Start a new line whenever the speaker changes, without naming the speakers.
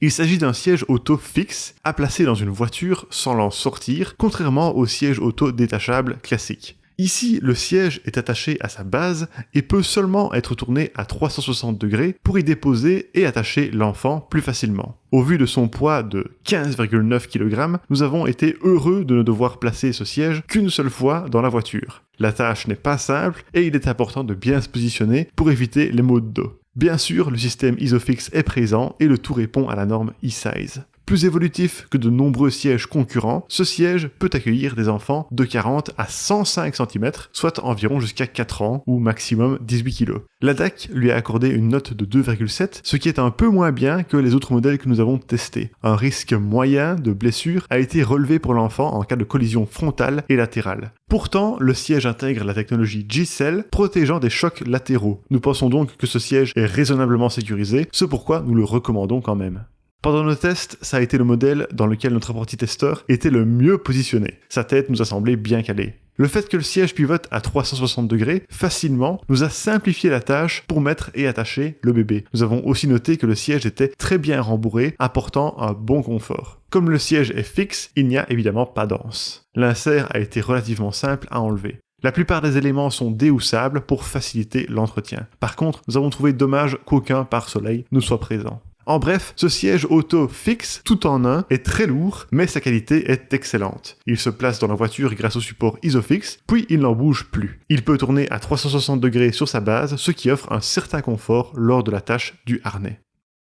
Il s'agit d'un siège auto fixe à placer dans une voiture sans l'en sortir, contrairement au siège auto détachable classique. Ici, le siège est attaché à sa base et peut seulement être tourné à 360 degrés pour y déposer et attacher l'enfant plus facilement. Au vu de son poids de 15,9 kg, nous avons été heureux de ne devoir placer ce siège qu'une seule fois dans la voiture. La tâche n'est pas simple et il est important de bien se positionner pour éviter les maux de dos. Bien sûr, le système Isofix est présent et le tout répond à la norme E-Size. Plus évolutif que de nombreux sièges concurrents, ce siège peut accueillir des enfants de 40 à 105 cm, soit environ jusqu'à 4 ans ou maximum 18 kg. La DAC lui a accordé une note de 2,7, ce qui est un peu moins bien que les autres modèles que nous avons testés. Un risque moyen de blessure a été relevé pour l'enfant en cas de collision frontale et latérale. Pourtant, le siège intègre la technologie G-Cell, protégeant des chocs latéraux. Nous pensons donc que ce siège est raisonnablement sécurisé, ce pourquoi nous le recommandons quand même. Pendant nos tests, ça a été le modèle dans lequel notre apprenti testeur était le mieux positionné. Sa tête nous a semblé bien calée. Le fait que le siège pivote à 360 degrés facilement nous a simplifié la tâche pour mettre et attacher le bébé. Nous avons aussi noté que le siège était très bien rembourré, apportant un bon confort. Comme le siège est fixe, il n'y a évidemment pas d'anse. L'insert a été relativement simple à enlever. La plupart des éléments sont déhoussables pour faciliter l'entretien. Par contre, nous avons trouvé dommage qu'aucun pare-soleil ne soit présent. En bref, ce siège auto fixe, tout en un, est très lourd, mais sa qualité est excellente. Il se place dans la voiture grâce au support Isofix, puis il n'en bouge plus. Il peut tourner à 360 degrés sur sa base, ce qui offre un certain confort lors de la tâche du harnais.